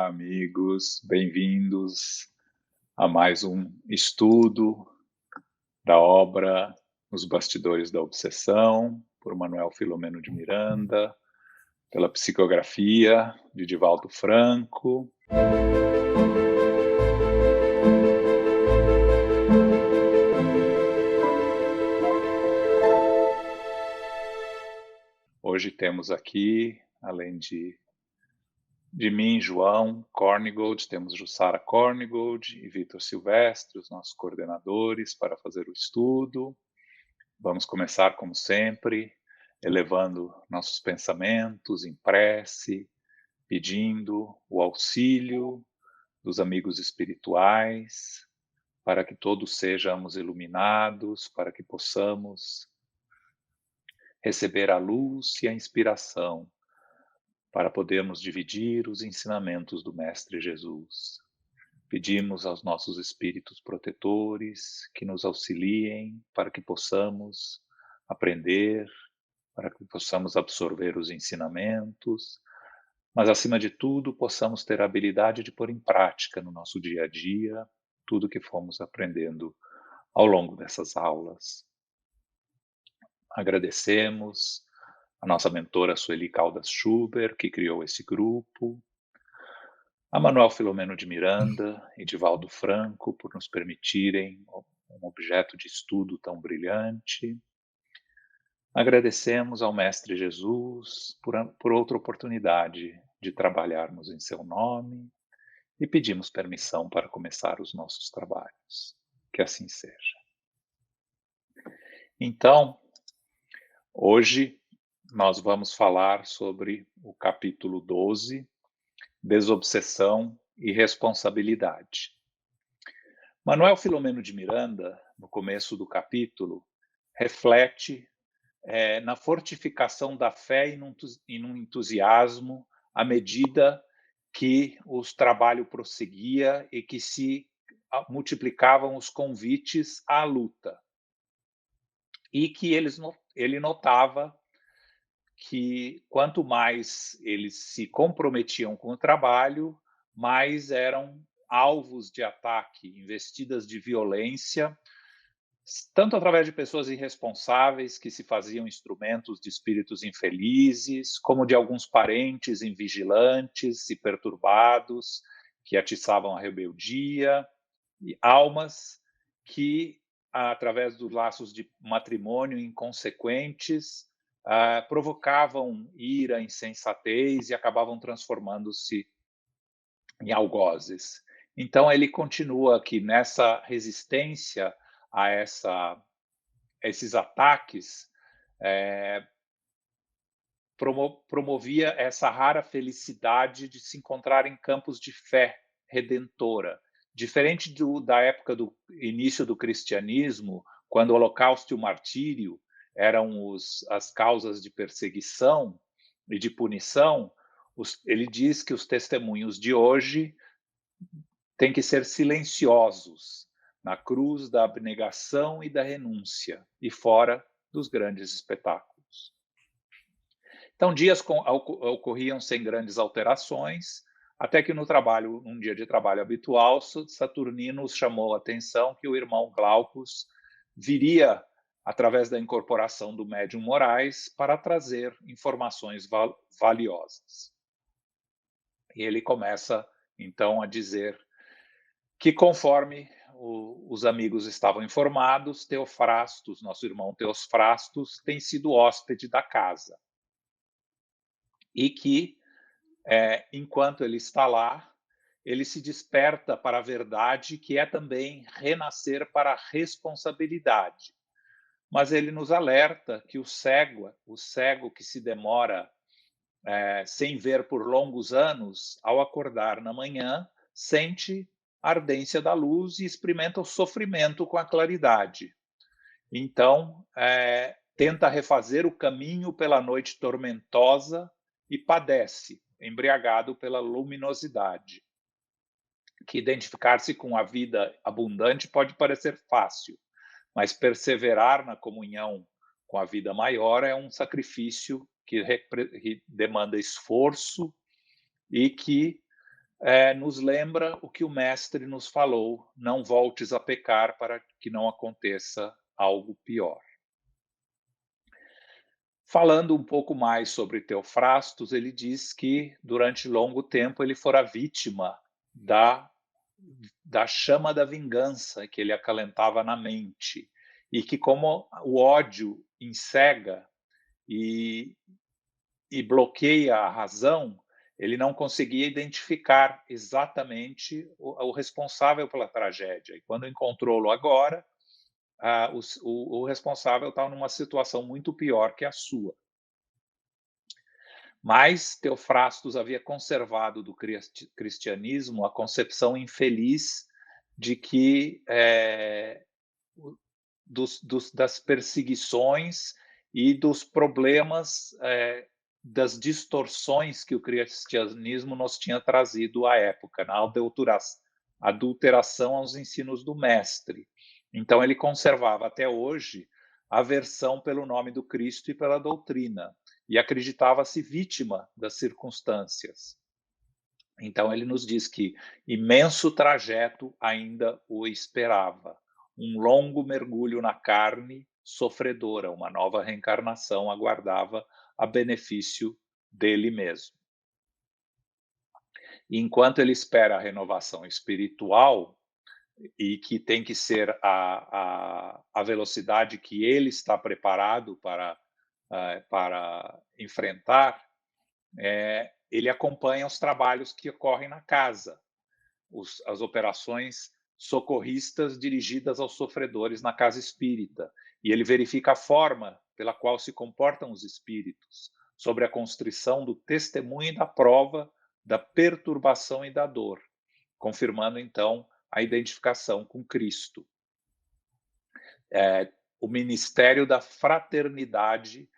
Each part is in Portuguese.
Olá, amigos, bem-vindos a mais um estudo da obra Os Bastidores da Obsessão, por Manuel Filomeno de Miranda, pela psicografia de Divaldo Franco. Hoje temos aqui, além de mim, João Kornigold, temos Jussara Kornigold e Vitor Silvestre, os nossos coordenadores, para fazer o estudo. Vamos começar, como sempre, elevando nossos pensamentos em prece, pedindo o auxílio dos amigos espirituais, para que todos sejamos iluminados, para que possamos receber a luz e a inspiração para podermos dividir os ensinamentos do Mestre Jesus. Pedimos aos nossos espíritos protetores que nos auxiliem para que possamos aprender, para que possamos absorver os ensinamentos, mas, acima de tudo, possamos ter a habilidade de pôr em prática no nosso dia a dia tudo que fomos aprendendo ao longo dessas aulas. Agradecemos a nossa mentora Sueli Caldas Schubert, que criou esse grupo, a Manuel Filomeno de Miranda e Divaldo Franco por nos permitirem um objeto de estudo tão brilhante. Agradecemos ao Mestre Jesus por outra oportunidade de trabalharmos em seu nome e pedimos permissão para começar os nossos trabalhos. Que assim seja. Então, hoje nós vamos falar sobre o capítulo 12, Desobsessão e Responsabilidade. Manuel Filomeno de Miranda, no começo do capítulo, reflete na fortificação da fé e num entusiasmo à medida que o trabalho prosseguia e que se multiplicavam os convites à luta. E que ele notava que quanto mais eles se comprometiam com o trabalho, mais eram alvos de ataque, investidas de violência, tanto através de pessoas irresponsáveis que se faziam instrumentos de espíritos infelizes, como de alguns parentes invigilantes e perturbados que atiçavam a rebeldia, e almas que, através dos laços de matrimônio inconsequentes, provocavam ira, insensatez e acabavam transformando-se em algozes. Então ele continua aqui nessa resistência a esses ataques, promovia essa rara felicidade de se encontrar em campos de fé redentora. Diferente da época do início do cristianismo, quando o holocausto e o martírio eram as causas de perseguição e de punição, ele diz que os testemunhos de hoje têm que ser silenciosos, na cruz da abnegação e da renúncia, e fora dos grandes espetáculos. Então, dias ocorriam sem grandes alterações, até que num dia de trabalho habitual, Saturnino chamou a atenção que o irmão Glaucus viria através da incorporação do médium Moraes para trazer informações valiosas. E ele começa, então, a dizer que, conforme os amigos estavam informados, Teofrastos, nosso irmão Teofrastos, tem sido hóspede da casa. E que, enquanto ele está lá, ele se desperta para a verdade, que é também renascer para a responsabilidade. Mas ele nos alerta que o cego que se demora sem ver por longos anos, ao acordar na manhã, sente a ardência da luz e experimenta o sofrimento com a claridade. Então, tenta refazer o caminho pela noite tormentosa e padece, embriagado pela luminosidade. Que identificar-se com a vida abundante pode parecer fácil, mas perseverar na comunhão com a vida maior é um sacrifício que demanda esforço e que nos lembra o que o mestre nos falou: não voltes a pecar para que não aconteça algo pior. Falando um pouco mais sobre Teofrastos, ele diz que durante longo tempo ele fora vítima da chama da vingança que ele acalentava na mente, e que como o ódio encega e bloqueia a razão, ele não conseguia identificar exatamente o responsável pela tragédia. E quando encontrou-lo agora, o responsável estava numa situação muito pior que a sua. Mas Teofrastos havia conservado do cristianismo a concepção infeliz de que das perseguições e dos problemas, das distorções que o cristianismo nos tinha trazido à época, na adulteração aos ensinos do mestre. Então ele conservava até hoje a aversão pelo nome do Cristo e pela doutrina, e acreditava-se vítima das circunstâncias. Então ele nos diz que imenso trajeto ainda o esperava, um longo mergulho na carne sofredora, uma nova reencarnação aguardava a benefício dele mesmo. E enquanto ele espera a renovação espiritual, e que tem que ser a velocidade que ele está preparado para enfrentar, ele acompanha os trabalhos que ocorrem na casa, as operações socorristas dirigidas aos sofredores na casa espírita, e ele verifica a forma pela qual se comportam os espíritos, sobre a constrição do testemunho e da prova, da perturbação e da dor, confirmando então a identificação com Cristo. O ministério da fraternidade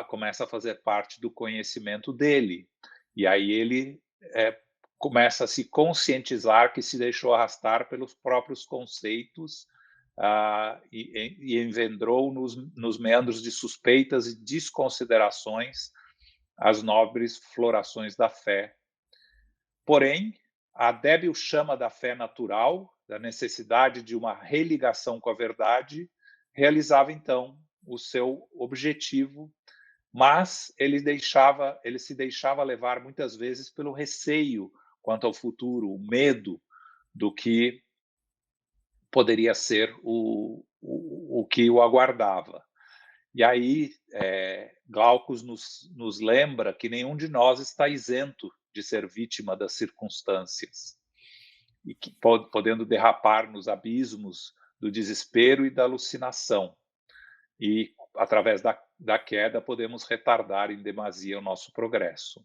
começa a fazer parte do conhecimento dele, e aí ele começa a se conscientizar que se deixou arrastar pelos próprios conceitos e envendrou nos meandros de suspeitas e desconsiderações as nobres florações da fé. Porém, a débil chama da fé natural, da necessidade de uma religação com a verdade, realizava então o seu objetivo, mas ele se deixava levar muitas vezes pelo receio quanto ao futuro, o medo do que poderia ser o que o aguardava. E aí, Glaucus nos lembra que nenhum de nós está isento de ser vítima das circunstâncias, e que podendo derrapar nos abismos do desespero e da alucinação. E, através da queda, podemos retardar em demasia o nosso progresso.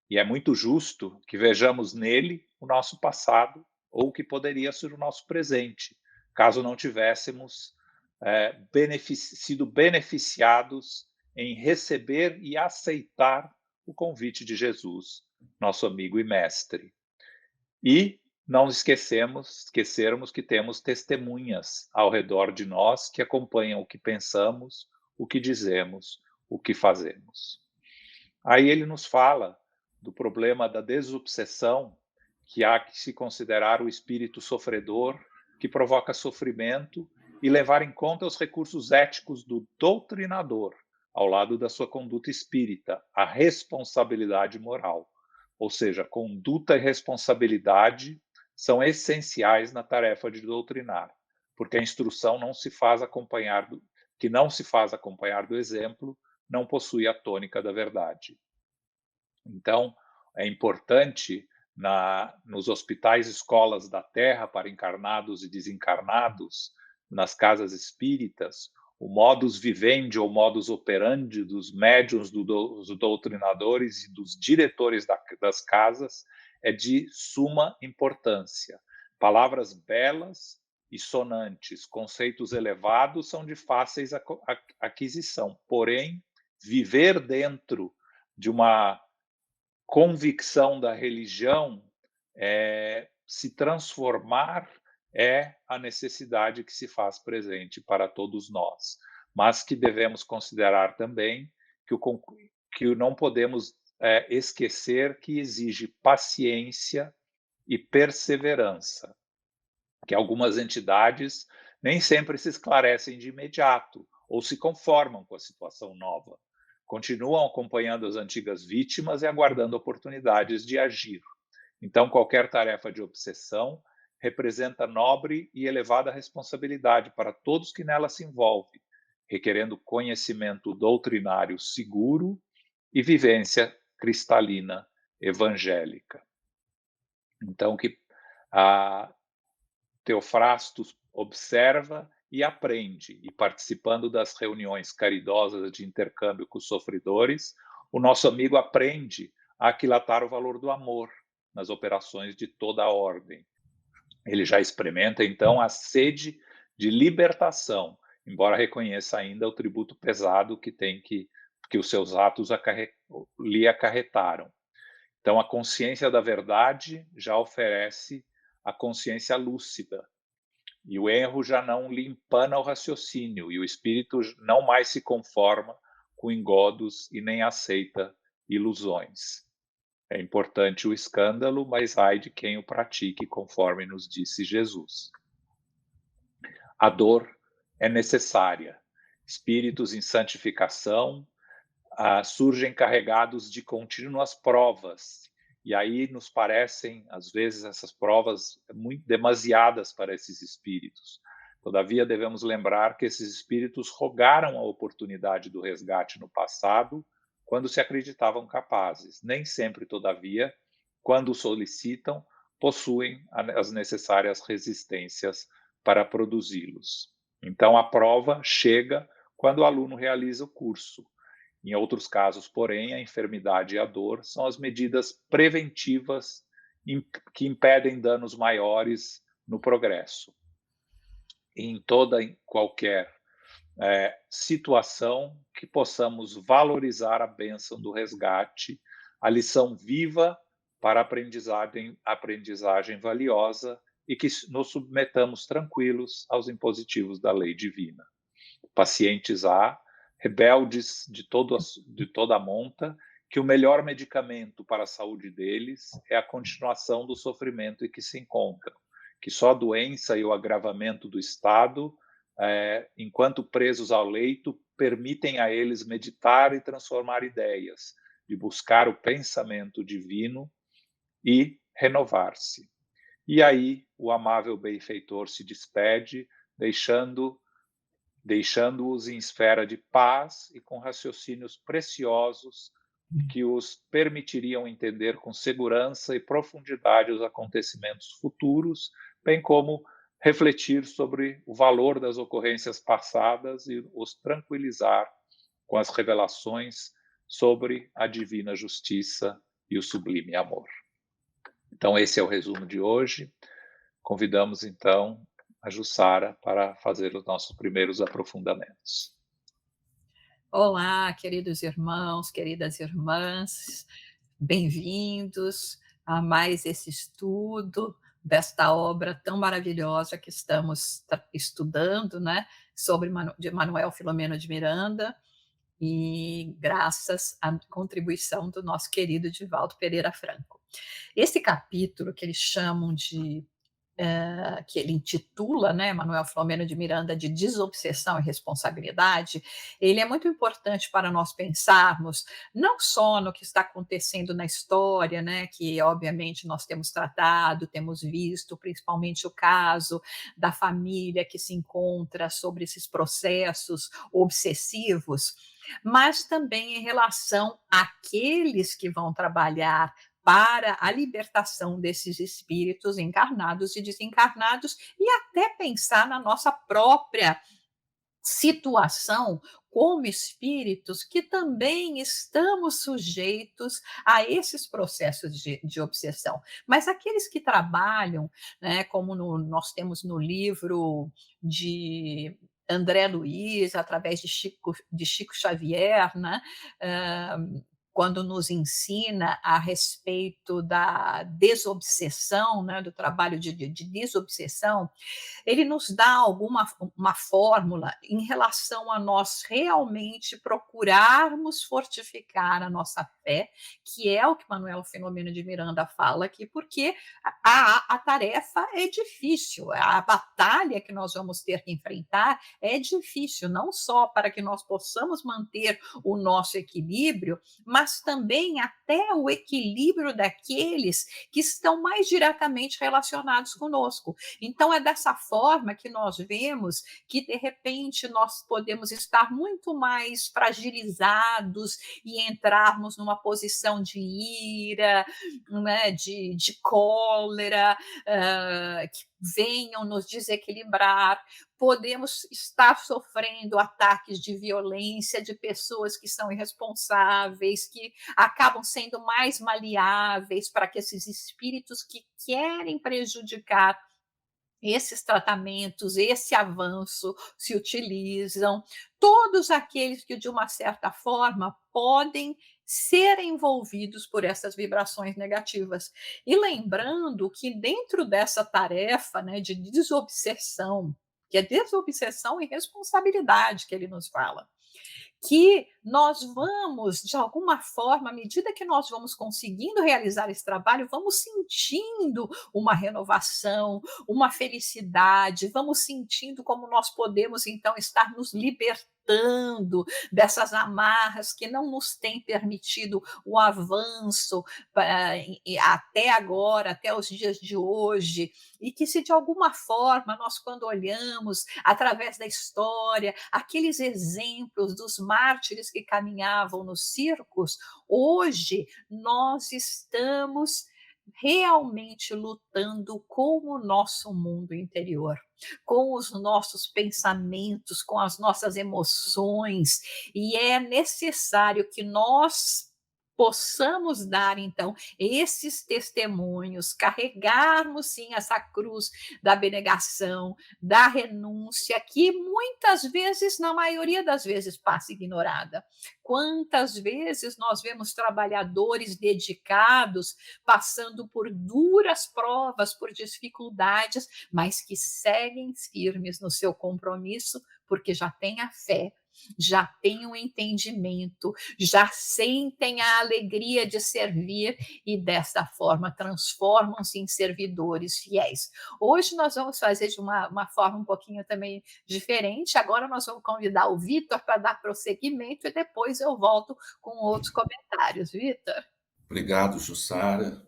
E é muito justo que vejamos nele o nosso passado, ou o que poderia ser o nosso presente, caso não tivéssemos sido beneficiados em receber e aceitar o convite de Jesus, nosso amigo e mestre. E não esquecermos que temos testemunhas ao redor de nós que acompanham o que pensamos, o que dizemos, o que fazemos. Aí ele nos fala do problema da desobsessão, que há que se considerar o espírito sofredor, que provoca sofrimento, e levar em conta os recursos éticos do doutrinador, ao lado da sua conduta espírita, a responsabilidade moral. Ou seja, conduta e responsabilidade são essenciais na tarefa de doutrinar, porque a instrução que não se faz acompanhar do exemplo, não possui a tônica da verdade. Então, é importante nos hospitais escolas da Terra para encarnados e desencarnados, nas casas espíritas, o modus vivendi ou modus operandi dos médiuns, dos doutrinadores e dos diretores das casas é de suma importância. Palavras belas e sonantes, conceitos elevados são de fáceis aquisição, porém, viver dentro de uma convicção da religião, se transformar é a necessidade que se faz presente para todos nós, mas que devemos considerar também que não podemos esquecer que exige paciência e perseverança, que algumas entidades nem sempre se esclarecem de imediato ou se conformam com a situação nova. Continuam acompanhando as antigas vítimas e aguardando oportunidades de agir. Então, qualquer tarefa de obsessão representa nobre e elevada responsabilidade para todos que nela se envolvem, requerendo conhecimento doutrinário seguro e vivência cristalina evangélica. Então, que a Teofrastos observa e aprende, e participando das reuniões caridosas de intercâmbio com os sofredores, o nosso amigo aprende a aquilatar o valor do amor nas operações de toda a ordem. Ele já experimenta, então, a sede de libertação, embora reconheça ainda o tributo pesado que os seus atos lhe acarretaram. Então, a consciência da verdade já oferece a consciência lúcida, e o erro já não lhe empana o raciocínio, e o espírito não mais se conforma com engodos e nem aceita ilusões. É importante o escândalo, mas ai de quem o pratique, conforme nos disse Jesus. A dor é necessária. Espíritos em santificação surgem carregados de contínuas provas, e aí nos parecem, às vezes, essas provas muito demasiadas para esses espíritos. Todavia, devemos lembrar que esses espíritos rogaram a oportunidade do resgate no passado, quando se acreditavam capazes. Nem sempre, todavia, quando solicitam, possuem as necessárias resistências para produzi-los. Então, a prova chega quando o aluno realiza o curso. Em outros casos, porém, a enfermidade e a dor são as medidas preventivas que impedem danos maiores no progresso. Em toda e qualquer situação, que possamos valorizar a bênção do resgate, a lição viva para aprendizagem valiosa, e que nos submetamos tranquilos aos impositivos da lei divina. Pacientes há, rebeldes de toda a monta, que o melhor medicamento para a saúde deles é a continuação do sofrimento em que se encontram, que só a doença e o agravamento do estado, enquanto presos ao leito, permitem a eles meditar e transformar ideias, de buscar o pensamento divino e renovar-se. E aí o amável benfeitor se despede, deixando-os em esfera de paz e com raciocínios preciosos que os permitiriam entender com segurança e profundidade os acontecimentos futuros, bem como refletir sobre o valor das ocorrências passadas e os tranquilizar com as revelações sobre a divina justiça e o sublime amor. Então, esse é o resumo de hoje. Convidamos, então, a Jussara para fazer os nossos primeiros aprofundamentos. Olá, queridos irmãos, queridas irmãs, bem-vindos a mais esse estudo desta obra tão maravilhosa que estamos estudando, né, de Manuel Filomeno de Miranda, e graças à contribuição do nosso querido Divaldo Pereira Franco. Esse capítulo que eles chamam de que ele intitula, né, Manuel Filomeno de Miranda, de Desobsessão e Responsabilidade, ele é muito importante para nós pensarmos não só no que está acontecendo na história, né, que obviamente nós temos tratado, temos visto, principalmente o caso da família que se encontra sobre esses processos obsessivos, mas também em relação àqueles que vão trabalhar para a libertação desses espíritos encarnados e desencarnados, e até pensar na nossa própria situação como espíritos que também estamos sujeitos a esses processos de obsessão. Mas aqueles que trabalham, né, como nós temos no livro de André Luiz, através de Chico Xavier, né, quando nos ensina a respeito da desobsessão, né, do trabalho de desobsessão, ele nos dá alguma uma fórmula em relação a nós realmente procurarmos fortificar a nossa fé, que é o que Manuel Filomeno de Miranda fala aqui, porque a tarefa é difícil, a batalha que nós vamos ter que enfrentar é difícil, não só para que nós possamos manter o nosso equilíbrio, mas também até o equilíbrio daqueles que estão mais diretamente relacionados conosco. Então, é dessa forma que nós vemos que, de repente, nós podemos estar muito mais fragilizados e entrarmos numa posição de ira, né, de cólera, que venham nos desequilibrar. Podemos estar sofrendo ataques de violência de pessoas que são irresponsáveis, que acabam sendo mais maleáveis para que esses espíritos que querem prejudicar esses tratamentos, esse avanço se utilizam, todos aqueles que, de uma certa forma, podem ser envolvidos por essas vibrações negativas. E lembrando que dentro dessa tarefa, né, de desobsessão, que é desobsessão e responsabilidade que ele nos fala, que nós vamos, de alguma forma, à medida que nós vamos conseguindo realizar esse trabalho, vamos sentindo uma renovação, uma felicidade, vamos sentindo como nós podemos, então, estar nos libertando dessas amarras que não nos têm permitido o avanço até agora, até os dias de hoje, e que se de alguma forma nós, quando olhamos através da história, aqueles exemplos dos mártires que caminhavam nos circos, hoje nós estamos realmente lutando com o nosso mundo interior, com os nossos pensamentos, com as nossas emoções, e é necessário que nós possamos dar, então, esses testemunhos, carregarmos sim essa cruz da abnegação, da renúncia, que muitas vezes, na maioria das vezes, passa ignorada. Quantas vezes nós vemos trabalhadores dedicados passando por duras provas, por dificuldades, mas que seguem firmes no seu compromisso, porque já têm a fé, já têm o entendimento, já sentem a alegria de servir e, dessa forma, transformam-se em servidores fiéis. Hoje nós vamos fazer de uma forma um pouquinho também diferente. Agora nós vamos convidar o Vitor para dar prosseguimento e depois eu volto com outros comentários. Vitor? Obrigado, Jussara.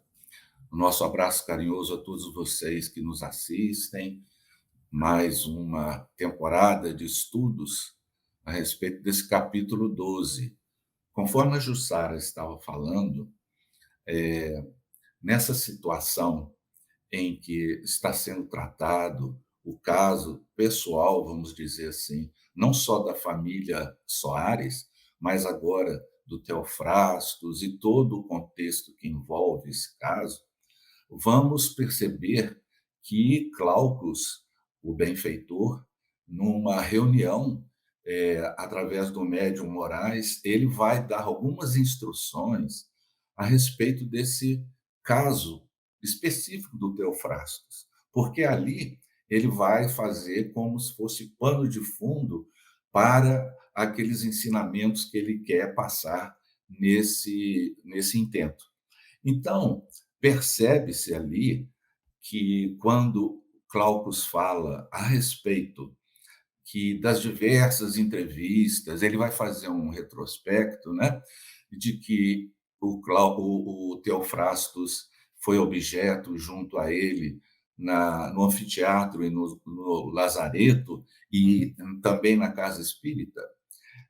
Nosso abraço carinhoso a todos vocês que nos assistem. Mais uma temporada de estudos a respeito desse capítulo 12. Conforme a Jussara estava falando, nessa situação em que está sendo tratado o caso pessoal, vamos dizer assim, não só da família Soares, mas agora do Theophrastus e todo o contexto que envolve esse caso, vamos perceber que Glaucus, o benfeitor, numa reunião, através do médium Moraes, ele vai dar algumas instruções a respeito desse caso específico do Theophrastus, porque ali ele vai fazer como se fosse pano de fundo para aqueles ensinamentos que ele quer passar nesse intento. Então, percebe-se ali que quando Glaucus fala a respeito que das diversas entrevistas, ele vai fazer um retrospecto, né, de que o Theophrastus foi objeto junto a ele no anfiteatro e no lazareto e também na casa espírita,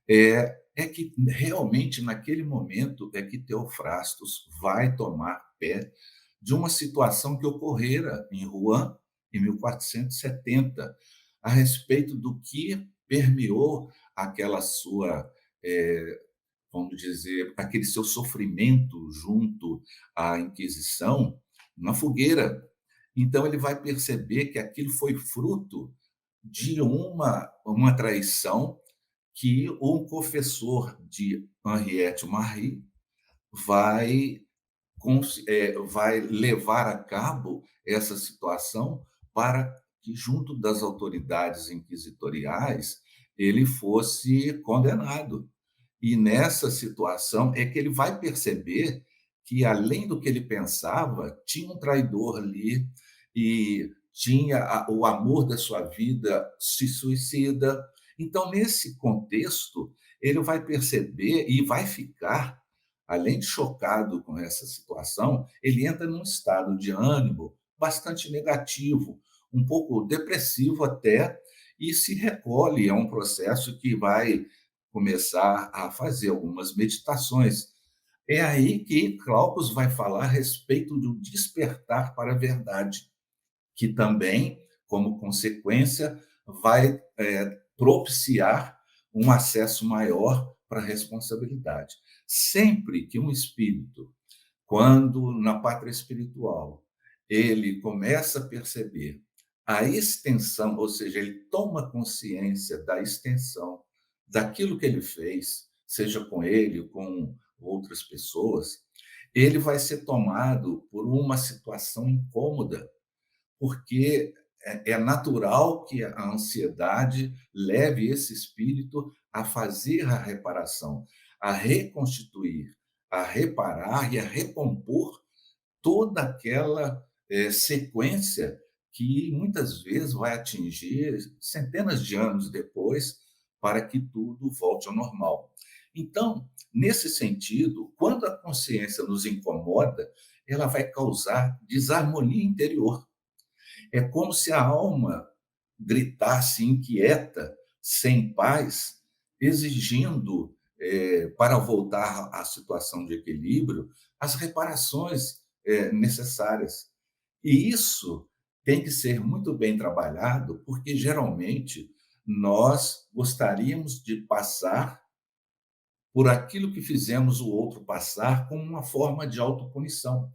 é que realmente naquele momento é que Theophrastus vai tomar pé de uma situação que ocorrera em Rouen em 1470, a respeito do que permeou aquela sua, vamos dizer, aquele seu sofrimento junto à Inquisição na fogueira. Então ele vai perceber que aquilo foi fruto de uma traição que um confessor de Henriette Marie vai vai levar a cabo essa situação para que, junto das autoridades inquisitoriais, ele fosse condenado. E nessa situação é que ele vai perceber que, além do que ele pensava, tinha um traidor ali e tinha o amor da sua vida se suicida. Então, nesse contexto, ele vai perceber e vai ficar, além de chocado com essa situação, ele entra num estado de ânimo bastante negativo, um pouco depressivo até, e se recolhe a um processo que vai começar a fazer algumas meditações. É aí que Glaucus vai falar a respeito do despertar para a verdade, que também, como consequência, vai propiciar um acesso maior para a responsabilidade. Sempre que um espírito, quando na pátria espiritual, ele começa a perceber a extensão, ou seja, ele toma consciência da extensão daquilo que ele fez, seja com ele, com outras pessoas, ele vai ser tomado por uma situação incômoda, porque é natural que a ansiedade leve esse espírito a fazer a reparação, a reconstituir, a reparar e a recompor toda aquela sequência que muitas vezes vai atingir centenas de anos depois para que tudo volte ao normal. Então, nesse sentido, quando a consciência nos incomoda, ela vai causar desarmonia interior. É como se a alma gritasse inquieta, sem paz, exigindo, para voltar à situação de equilíbrio, as reparações necessárias. E isso tem que ser muito bem trabalhado, porque geralmente nós gostaríamos de passar por aquilo que fizemos o outro passar como uma forma de autopunição,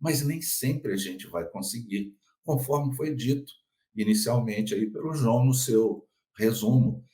mas nem sempre a gente vai conseguir, conforme foi dito inicialmente aí pelo João no seu resumo.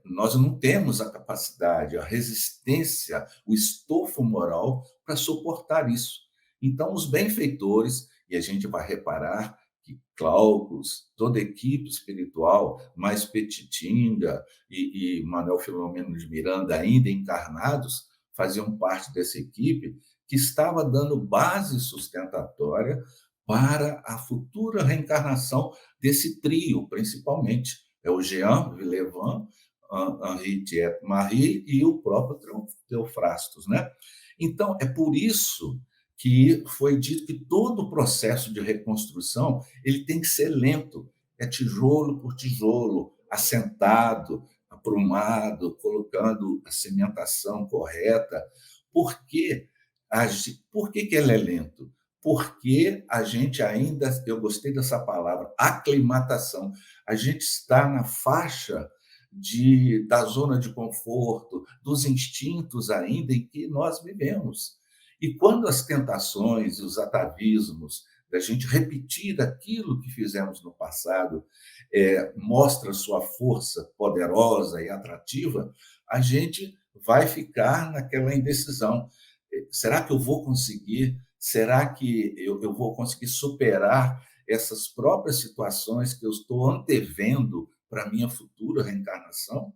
Nós não temos a capacidade, a resistência, o estofo moral para suportar isso. Então, os benfeitores, e a gente vai reparar que Glaucus, toda a equipe espiritual, mais Petitinga e Manuel Filomeno de Miranda, ainda encarnados, faziam parte dessa equipe, que estava dando base sustentatória para a futura reencarnação desse trio, principalmente. É o Jean Villevant, Henri Marie e o próprio Teofrastos, né? Então, é por isso que foi dito que todo o processo de reconstrução ele tem que ser lento, é tijolo por tijolo, assentado, aprumado, colocando a cimentação correta. Por quê? Por que, que ele é lento? Porque a gente ainda, eu gostei dessa palavra, aclimatação. A gente está na faixa da zona de conforto, dos instintos ainda em que nós vivemos. E quando as tentações e os atavismos da gente repetir aquilo que fizemos no passado mostra sua força poderosa e atrativa, a gente vai ficar naquela indecisão. Será que eu vou conseguir? Será que eu vou conseguir superar essas próprias situações que eu estou antevendo para a minha futura reencarnação?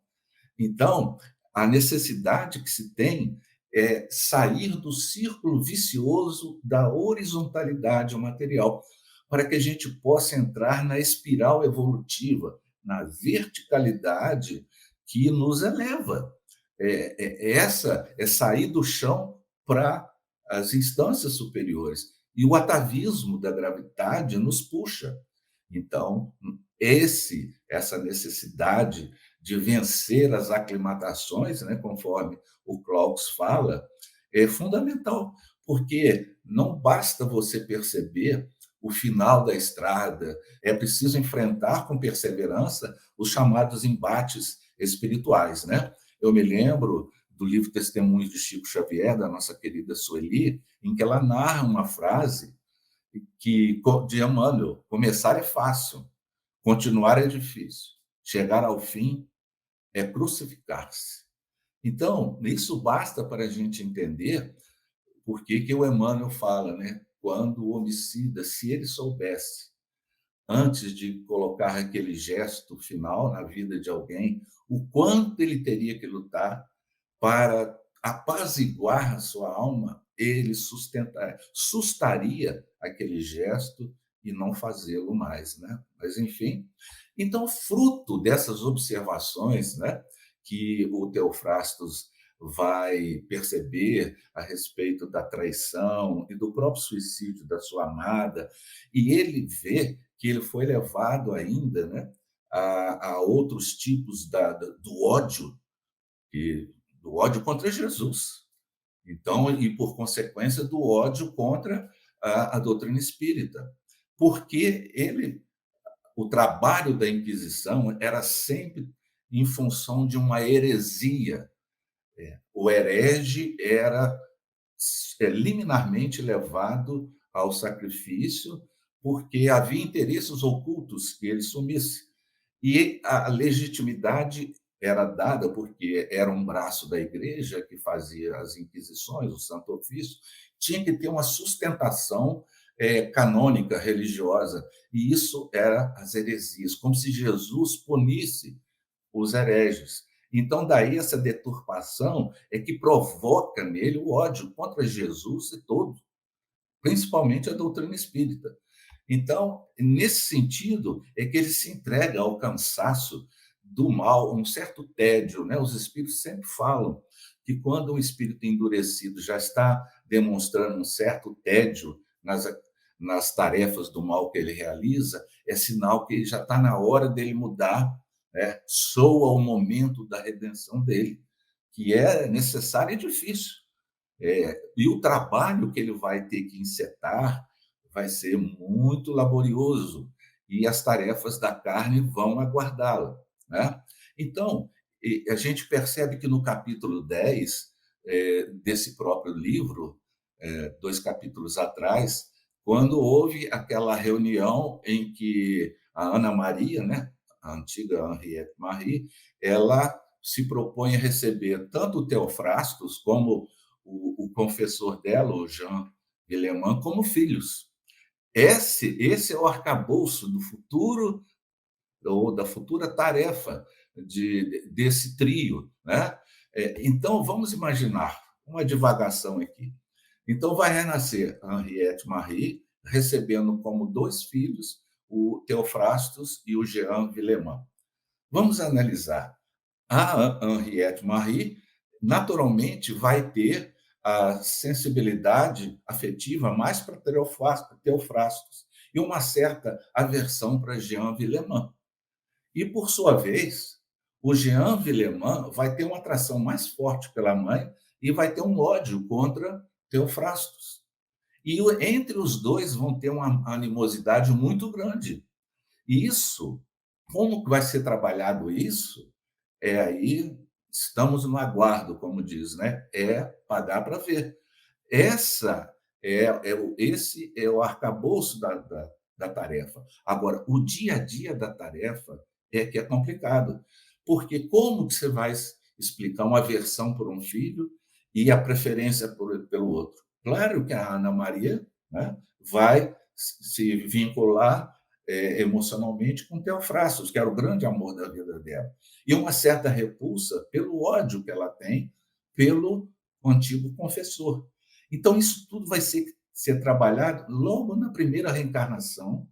Então, a necessidade que se tem é sair do círculo vicioso da horizontalidade material, para que a gente possa entrar na espiral evolutiva, na verticalidade que nos eleva. Essa é sair do chão para as instâncias superiores. E o atavismo da gravidade nos puxa. Então, essa necessidade de vencer as aclimatações, né, conforme o Glaucus fala, é fundamental, porque não basta você perceber o final da estrada, é preciso enfrentar com perseverança os chamados embates espirituais, né? Eu me lembro do livro Testemunhos de Chico Xavier, da nossa querida Sueli, em que ela narra uma frase de Emmanuel: começar é fácil, continuar é difícil, chegar ao fim é crucificar-se. Então, isso basta para a gente entender porque o Emmanuel fala, né? Quando o homicida, se ele soubesse, antes de colocar aquele gesto final na vida de alguém, o quanto ele teria que lutar para apaziguar a sua alma, ele sustaria aquele gesto e não fazê-lo mais, né? Mas, enfim, então, fruto dessas observações, né, que o Teofrastos vai perceber a respeito da traição e do próprio suicídio da sua amada, e ele vê que ele foi levado ainda, né, a outros tipos do ódio, e do ódio contra Jesus. Então, e por consequência do ódio contra a doutrina espírita, porque o trabalho da Inquisição era sempre em função de uma heresia. O herege era liminarmente levado ao sacrifício porque havia interesses ocultos que ele sumisse. E a legitimidade era dada porque era um braço da igreja que fazia as inquisições, o Santo Ofício, tinha que ter uma sustentação canônica, religiosa, e isso era as heresias, como se Jesus punisse os hereges. Então, daí essa deturpação é que provoca nele o ódio contra Jesus e todo, principalmente a doutrina espírita. Então, nesse sentido, é que ele se entrega ao cansaço do mal, um certo tédio, né? Os espíritos sempre falam que quando um espírito endurecido já está demonstrando um certo tédio nas tarefas do mal que ele realiza, é sinal que já está na hora dele mudar, né? Soa o momento da redenção dele, que é necessário e difícil. E o trabalho que ele vai ter que encetar vai ser muito laborioso, e as tarefas da carne vão aguardá-lo, né? Então, a gente percebe que no capítulo 10 desse próprio livro, 2 capítulos atrás, quando houve aquela reunião em que a Ana Maria, né, a antiga Henriette Marie, ela se propõe a receber tanto o Teofrastos como o confessor dela, o Jean Guillemant, como filhos. Esse é o arcabouço do futuro, ou da futura tarefa desse trio, né? Então, vamos imaginar uma divagação aqui. Então, vai renascer Henriette Marie, recebendo como 2 filhos o Teofrastos e o Jean Guillemant. Vamos analisar. A Henriette Marie, naturalmente, vai ter a sensibilidade afetiva mais para Teofrastos e uma certa aversão para Jean Guillemant. E, por sua vez, o Jean Guillemant vai ter uma atração mais forte pela mãe e vai ter um ódio contra Teofrastos. E entre os dois vão ter uma animosidade muito grande. E isso, como vai ser trabalhado isso? Aí estamos no aguardo, como diz, né? É pagar para ver. Essa esse é o arcabouço da tarefa. Agora, o dia a dia da tarefa é que é complicado, porque como que você vai explicar uma aversão por um filho e a preferência pelo outro? Claro que a Ana Maria, né, vai se vincular emocionalmente com Teofrastos, que era o grande amor da vida dela, e uma certa repulsa pelo ódio que ela tem pelo antigo confessor. Então, isso tudo vai ser trabalhado logo na primeira reencarnação,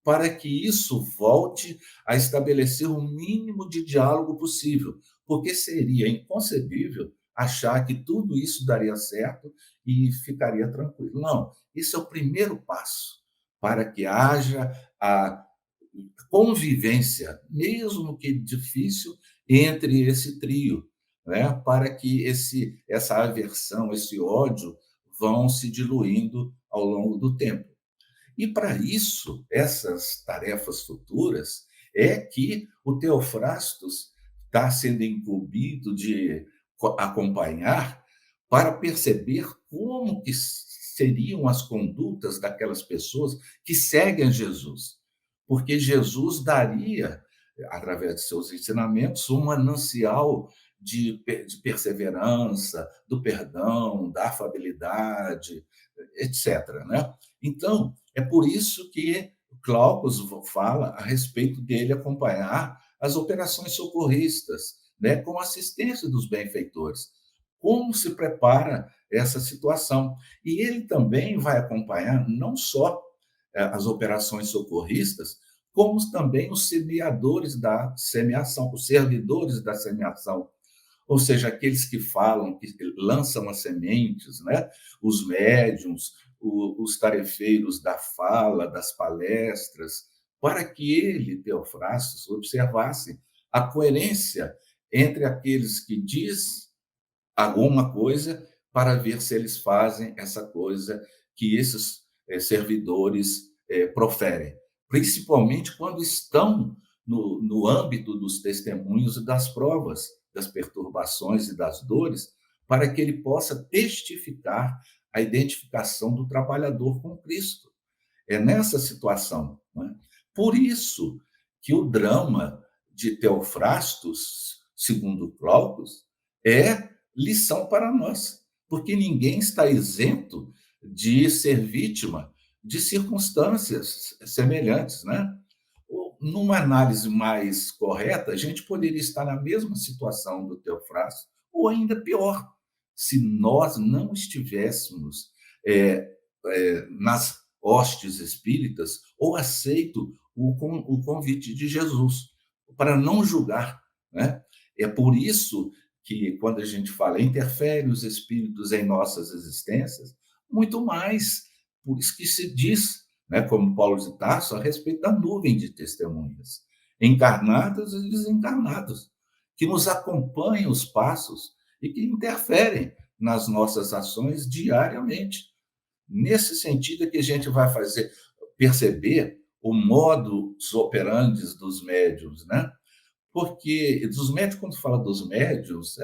para que isso volte a estabelecer o mínimo de diálogo possível, porque seria inconcebível achar que tudo isso daria certo e ficaria tranquilo. Não, isso é o primeiro passo para que haja a convivência, mesmo que difícil, entre esse trio, né? Para que essa aversão, esse ódio vão se diluindo ao longo do tempo. E para isso, essas tarefas futuras, é que o Teofrastos está sendo incumbido de acompanhar para perceber como que seriam as condutas daquelas pessoas que seguem Jesus. Porque Jesus daria, através de seus ensinamentos, um manancial de perseverança, do perdão, da afabilidade, etc. Né? Então, é por isso que Glaucus fala a respeito dele acompanhar as operações socorristas, né, com assistência dos benfeitores. Como se prepara essa situação? E ele também vai acompanhar não só as operações socorristas, como também os semeadores da semeação, os servidores da semeação, ou seja, aqueles que falam, que lançam as sementes, né? Os médiums, os tarefeiros da fala, das palestras, para que ele, Teofrastos, observasse a coerência entre aqueles que diz alguma coisa para ver se eles fazem essa coisa que esses servidores proferem, principalmente quando estão no âmbito dos testemunhos e das provas, das perturbações e das dores, para que ele possa testificar a identificação do trabalhador com Cristo. É nessa situação. Né? Por isso que o drama de Teofrastos, segundo Glaucus, é lição para nós, porque ninguém está isento de ser vítima de circunstâncias semelhantes, né? Numa análise mais correta, a gente poderia estar na mesma situação do Teofrasto, ou ainda pior, se nós não estivéssemos nas hostes espíritas ou aceito o convite de Jesus, para não julgar. Né? É por isso que, quando a gente fala interfere os espíritos em nossas existências, muito mais, por isso que se diz, né, como Paulo de Tarso, a respeito da nuvem de testemunhas, encarnados e desencarnados, que nos acompanham os passos e que interferem nas nossas ações diariamente. Nesse sentido é que a gente vai perceber o modus operandi dos médiuns, né? Porque dos médios, quando fala dos médios,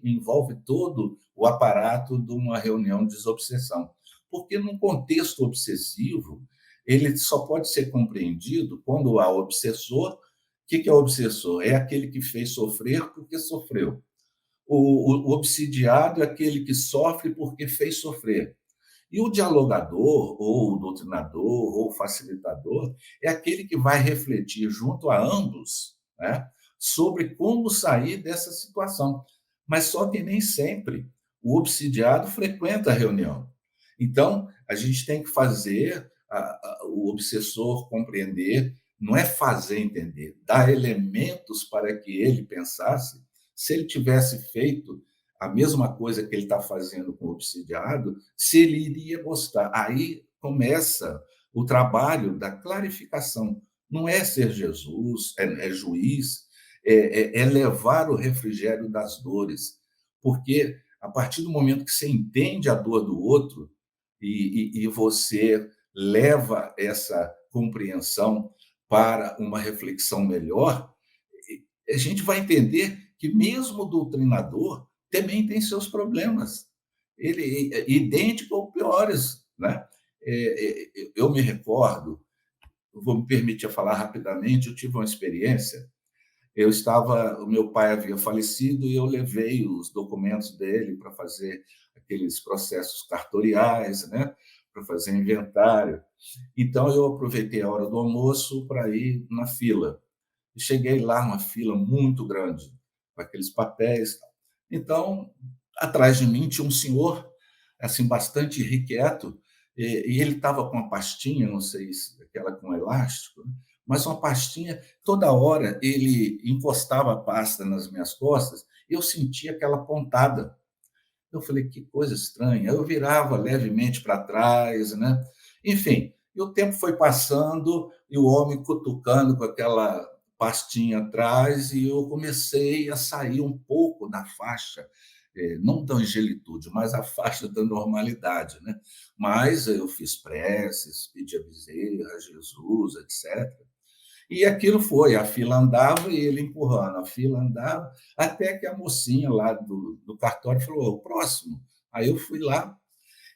envolve todo o aparato de uma reunião de desobsessão. Porque num contexto obsessivo, ele só pode ser compreendido quando há obsessor. O que é o obsessor? É aquele que fez sofrer porque sofreu. O obsidiado é aquele que sofre porque fez sofrer. E o dialogador, ou o doutrinador, ou o facilitador, é aquele que vai refletir junto a ambos, né, sobre como sair dessa situação. Mas só que nem sempre o obsidiado frequenta a reunião. Então, a gente tem que fazer o obsessor compreender, não é fazer entender, dar elementos para que ele pensasse. Se ele tivesse feito a mesma coisa que ele está fazendo com o obsidiado, se ele iria gostar. Aí começa o trabalho da clarificação. Não é ser Jesus, é juiz, é levar o refrigério das dores. Porque a partir do momento que você entende a dor do outro e você leva essa compreensão para uma reflexão melhor, a gente vai entender que mesmo o doutrinador também tem seus problemas. Ele é idêntico ou piores. Né? Eu me recordo, vou me permitir falar rapidamente, eu tive uma experiência. O meu pai havia falecido e eu levei os documentos dele para fazer aqueles processos cartoriais, né? Para fazer inventário. Então, eu aproveitei a hora do almoço para ir na fila. E cheguei lá, uma fila muito grande, com aqueles papéis. Então, atrás de mim tinha um senhor, assim, bastante irrequieto, e ele estava com uma pastinha, não sei se aquela com elástico, né? Mas uma pastinha, toda hora ele encostava a pasta nas minhas costas e eu sentia aquela pontada. Eu falei, que coisa estranha. Eu virava levemente para trás, né? Enfim, e o tempo foi passando e o homem cutucando com aquela pastinha atrás e eu comecei a sair um pouco da faixa, não da angelitude, mas a faixa da normalidade, né? Mas eu fiz preces, pedi a Bezerra, a Jesus, etc. E aquilo foi, a fila andava e ele empurrando, a fila andava, até que a mocinha lá do cartório falou, o próximo. Aí eu fui lá,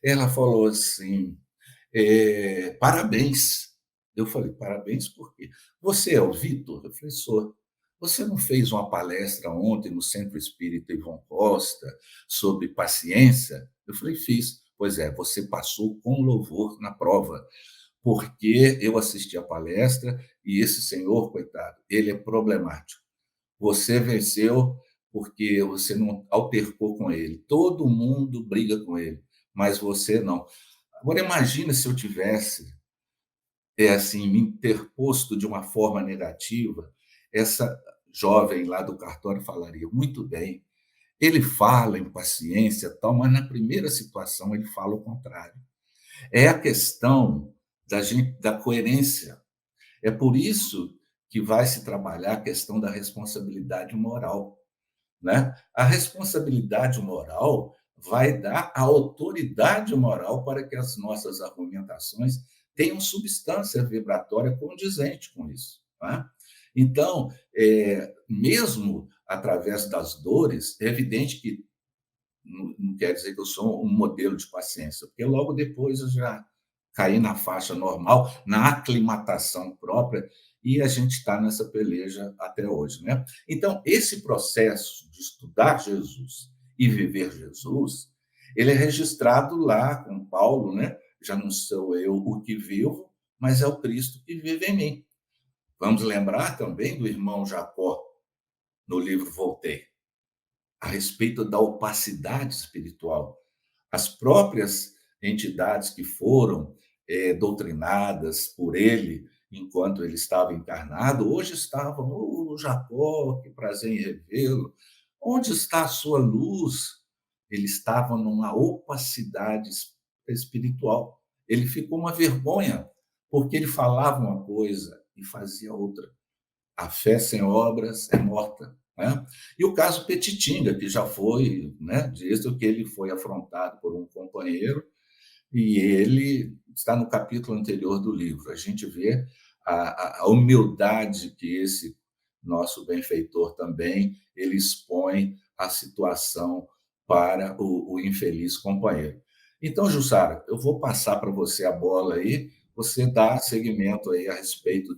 ela falou assim, parabéns. Eu falei, parabéns por quê? Você é o Vitor? Eu falei, sou. você não fez uma palestra ontem no Centro Espírita Ivon Costa sobre paciência? Eu falei: fiz. Pois é, você passou com louvor na prova, porque eu assisti a palestra e esse senhor, coitado, ele é problemático. Você venceu porque você não altercou com ele. Todo mundo briga com ele, mas você não. Agora imagina se eu tivesse assim, me interposto de uma forma negativa, essa jovem lá do cartório falaria: muito bem, ele fala em paciência, tal, mas na primeira situação ele fala o contrário. É a questão da coerência. É por isso que vai se trabalhar a questão da responsabilidade moral, né? A responsabilidade moral vai dar a autoridade moral para que as nossas argumentações tenham substância vibratória condizente com isso. Tá? Então, mesmo através das dores, é evidente que não quer dizer que eu sou um modelo de paciência, porque logo depois eu já caí na faixa normal, na aclimatação própria, e a gente está nessa peleja até hoje. Né? Então, esse processo de estudar Jesus e viver Jesus, ele é registrado lá com Paulo, né? Já não sou eu o que vivo, mas é o Cristo que vive em mim. Vamos lembrar também do irmão Jacó, no livro Voltaire, a respeito da opacidade espiritual. As próprias entidades que foram doutrinadas por ele enquanto ele estava encarnado, hoje estavam, o Jacó, que prazer em revê-lo, onde está a sua luz? Ele estava numa opacidade espiritual. Ele ficou uma vergonha, porque ele falava uma coisa e fazia outra. A fé sem obras é morta. Né? E o caso Petitinga, que já foi, né, desde que ele foi afrontado por um companheiro, e ele está no capítulo anterior do livro. A gente vê a humildade que esse nosso benfeitor também ele expõe a situação para o infeliz companheiro. Então, Jussara, eu vou passar para você a bola aí, você dá seguimento aí a respeito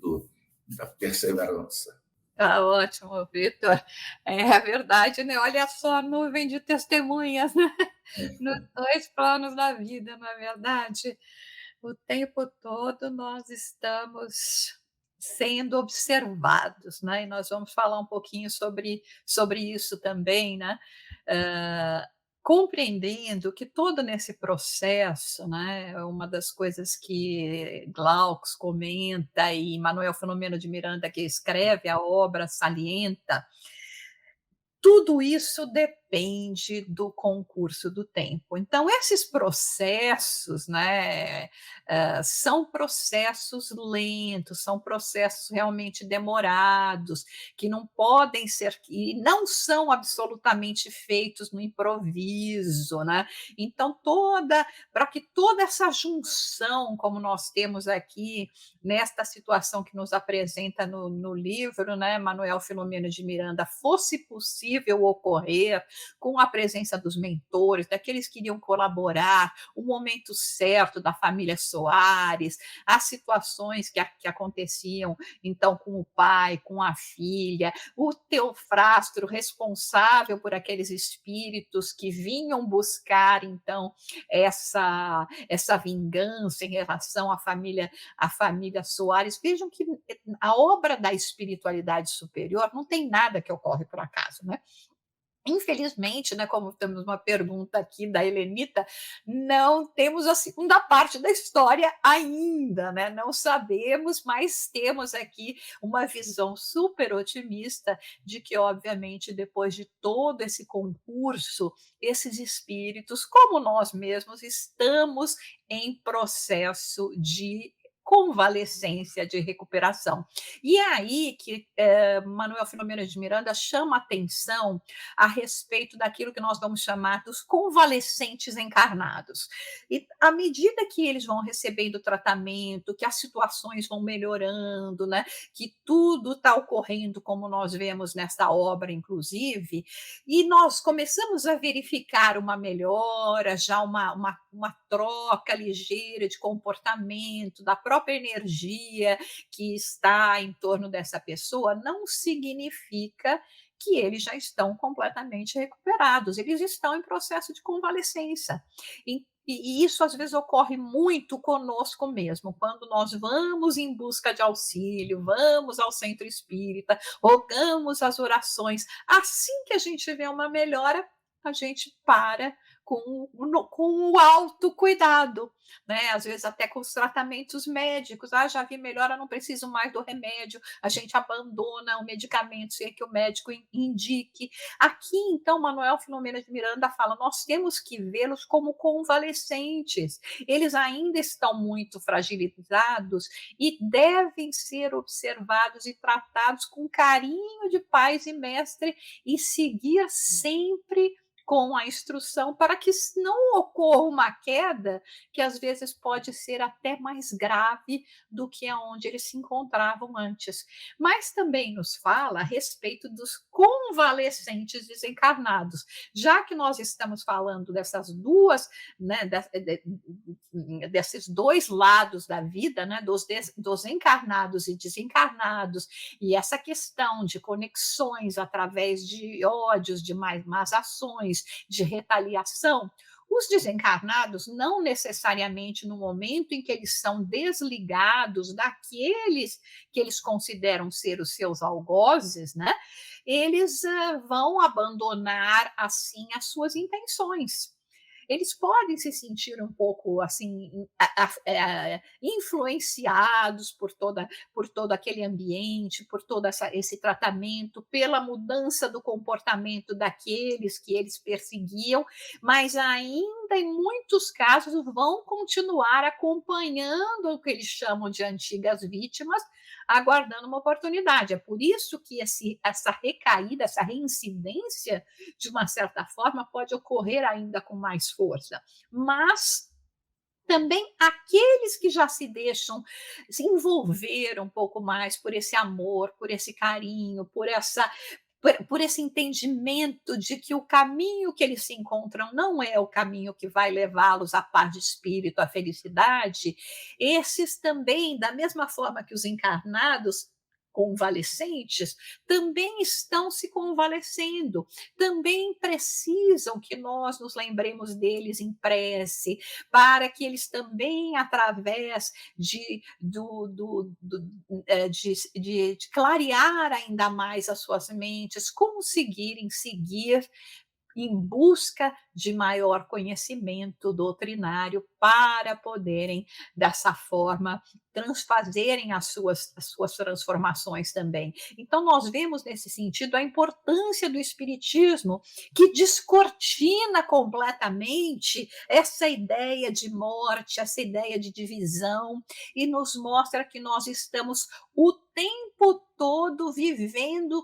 da perseverança. Tá ótimo, Vitor. É verdade, né? Olha só a nuvem de testemunhas, né? Nos 2 planos da vida, não é verdade? O tempo todo nós estamos sendo observados, né, e nós vamos falar um pouquinho sobre isso também, né, hã, compreendendo que todo nesse processo, né, uma das coisas que Glaucus comenta e Manuel Filomeno de Miranda, que escreve a obra, salienta, tudo isso depende do concurso do tempo. Então, esses processos, né, são processos lentos, são processos realmente demorados, que não podem ser e não são absolutamente feitos no improviso, né. Então toda para que toda essa junção, como nós temos aqui, nesta situação que nos apresenta no livro, né, Manuel Filomeno de Miranda, fosse possível ocorrer com a presença dos mentores, daqueles que iriam colaborar, o momento certo da família Soares, as situações que aconteciam então com o pai, com a filha, o Teofrastro responsável por aqueles espíritos que vinham buscar então essa vingança em relação à família Soares. Vejam que a obra da espiritualidade superior não tem nada que ocorre por acaso, né? Infelizmente, né, como temos uma pergunta aqui da Helenita, não temos a segunda parte da história ainda, né? Não sabemos, mas temos aqui uma visão super otimista de que, obviamente, depois de todo esse concurso, esses espíritos, como nós mesmos, estamos em processo de convalescência, de recuperação. E é aí que Manuel Filomeno de Miranda chama atenção a respeito daquilo que nós vamos chamar dos convalescentes encarnados. E à medida que eles vão recebendo tratamento, que as situações vão melhorando, né, que tudo está ocorrendo como nós vemos nessa obra, inclusive, e nós começamos a verificar uma melhora, já uma troca ligeira de comportamento da própria própria energia que está em torno dessa pessoa não significa que eles já estão completamente recuperados, eles estão em processo de convalescença. E isso às vezes ocorre muito conosco mesmo, quando nós vamos em busca de auxílio, vamos ao centro espírita, rogamos as orações. Assim que a gente vê uma melhora, a gente para com o autocuidado, né? Às vezes até com os tratamentos médicos. Ah, já vi melhora, não preciso mais do remédio. A gente abandona o medicamento sem que o médico indique. Aqui, então, Manuel Filomena de Miranda fala: nós temos que vê-los como convalescentes. Eles ainda estão muito fragilizados e devem ser observados e tratados com carinho de pais e mestre e seguir sempre com a instrução para que não ocorra uma queda que às vezes pode ser até mais grave do que aonde eles se encontravam antes. Mas também nos fala a respeito dos convalescentes desencarnados, já que nós estamos falando dessas duas, né, desses dois lados da vida, né, dos encarnados e desencarnados, e essa questão de conexões através de ódios, de más ações, de retaliação. Os desencarnados, não necessariamente no momento em que eles são desligados daqueles que eles consideram ser os seus algozes, né? Eles vão abandonar, assim, as suas intenções. Eles podem se sentir um pouco assim influenciados por todo aquele ambiente, por todo esse tratamento, pela mudança do comportamento daqueles que eles perseguiam, mas ainda em muitos casos vão continuar acompanhando o que eles chamam de antigas vítimas, aguardando uma oportunidade. É por isso que essa recaída, essa reincidência, de uma certa forma, pode ocorrer ainda com mais força. Mas também aqueles que já se deixam se envolver um pouco mais por esse amor, por esse carinho, por esse entendimento de que o caminho que eles se encontram não é o caminho que vai levá-los à paz de espírito, à felicidade, esses também, da mesma forma que os encarnados convalescentes, também estão se convalescendo, também precisam que nós nos lembremos deles em prece, para que eles também, através de clarear ainda mais as suas mentes, conseguirem seguir em busca de maior conhecimento doutrinário para poderem, dessa forma, fazerem as suas transformações também. Então, nós vemos nesse sentido a importância do Espiritismo, que descortina completamente essa ideia de morte, essa ideia de divisão, e nos mostra que nós estamos o tempo todo vivendo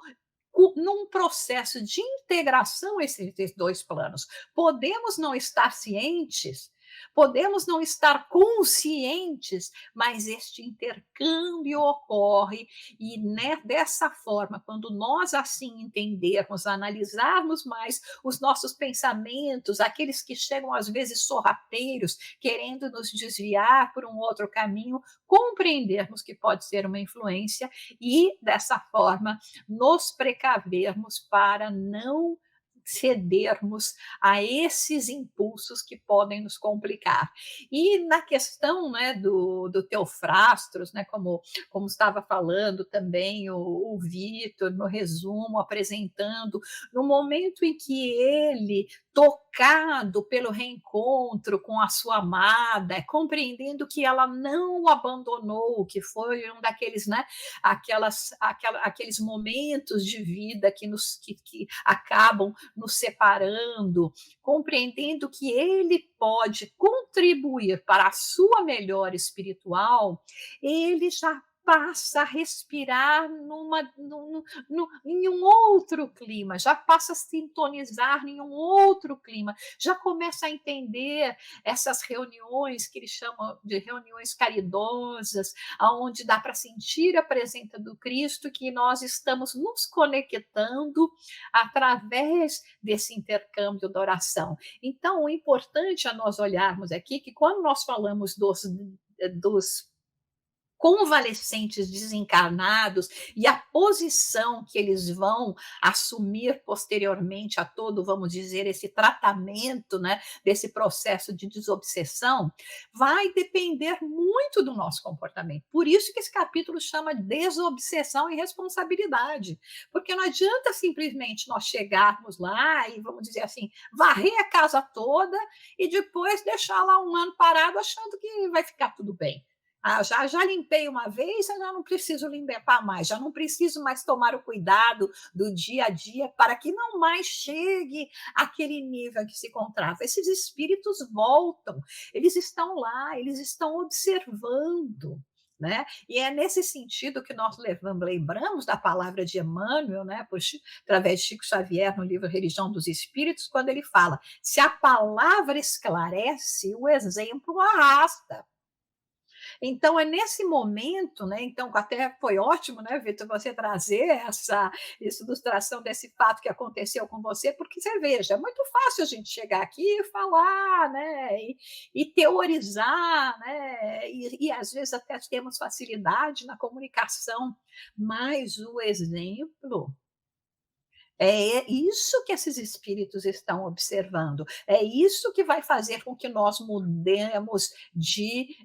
num processo de integração esses dois planos. Podemos não estar cientes, podemos não estar conscientes, mas este intercâmbio ocorre e, né, dessa forma, quando nós assim entendermos, analisarmos mais os nossos pensamentos, aqueles que chegam às vezes sorrateiros, querendo nos desviar por um outro caminho, compreendermos que pode ser uma influência e, dessa forma, nos precavermos para não cedermos a esses impulsos que podem nos complicar. E na questão, né, do Teofrastros, né, como estava falando também o Vitor, no resumo, apresentando, no momento em que ele, tocado pelo reencontro com a sua amada, compreendendo que ela não o abandonou, que foi um daqueles, né, aqueles momentos de vida que acabam nos separando, compreendendo que ele pode contribuir para a sua melhora espiritual, ele já passa a respirar em um outro clima, já passa a sintonizar em um outro clima, já começa a entender essas reuniões que eles chamam de reuniões caridosas, onde dá para sentir a presença do Cristo, que nós estamos nos conectando através desse intercâmbio da oração. Então, o importante a nós olharmos aqui é que quando nós falamos dos convalescentes desencarnados e a posição que eles vão assumir posteriormente a todo, vamos dizer, esse tratamento, né, desse processo de desobsessão, vai depender muito do nosso comportamento. Por isso que esse capítulo chama desobsessão e responsabilidade, porque não adianta simplesmente nós chegarmos lá e, vamos dizer assim, varrer a casa toda e depois deixar lá um ano parado achando que vai ficar tudo bem. Já limpei uma vez, eu já não preciso limpar mais, já não preciso mais tomar o cuidado do dia a dia para que não mais chegue àquele nível que se encontrava. Esses espíritos voltam, eles estão lá, eles estão observando. Né? E é nesse sentido que nós lembramos da palavra de Emmanuel, né, através de Chico Xavier, no livro Religião dos Espíritos, quando ele fala: se a palavra esclarece, o exemplo arrasta. Então, é nesse momento, né? Então, até foi ótimo, né, Vitor, você trazer essa ilustração desse fato que aconteceu com você, porque você veja, é muito fácil a gente chegar aqui e falar, né, e teorizar, né, e às vezes até temos facilidade na comunicação, mas o exemplo é isso que esses espíritos estão observando, é isso que vai fazer com que nós mudemos de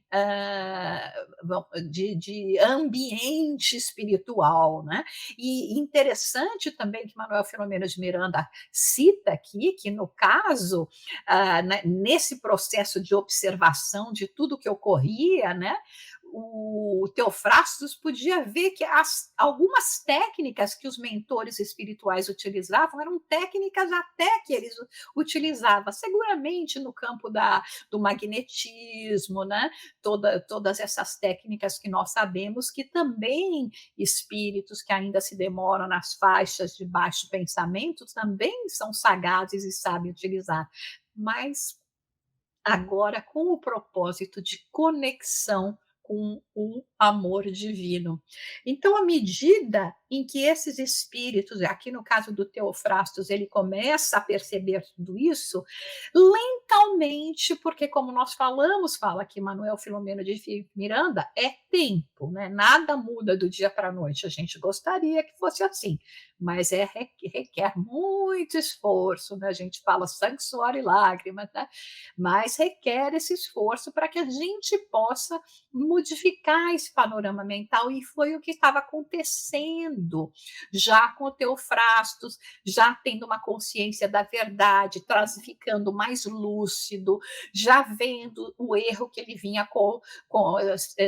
ambiente espiritual, né? E interessante também que Manuel Filomeno de Miranda cita aqui, que no caso, nesse processo de observação de tudo que ocorria, né? O Teofrastos podia ver que algumas técnicas que os mentores espirituais utilizavam eram técnicas até que eles utilizavam, seguramente no campo do magnetismo, né? Todas essas técnicas que nós sabemos que também espíritos que ainda se demoram nas faixas de baixo pensamento também são sagazes e sabem utilizar, mas agora com o propósito de conexão com o amor divino. Então, à medida em que esses espíritos, aqui no caso do Teofrastos, ele começa a perceber tudo isso, lentamente, porque como nós fala aqui Manuel Filomeno de Miranda, é tempo, né? Nada muda do dia para a noite. A gente gostaria que fosse assim, mas requer muito esforço, né? A gente fala sangue, suor e lágrimas, né? Mas requer esse esforço para que a gente possa modificar esse panorama mental, e foi o que estava acontecendo já com o Teofrastos, já tendo uma consciência da verdade, ficando mais lúcido, já vendo o erro que ele vinha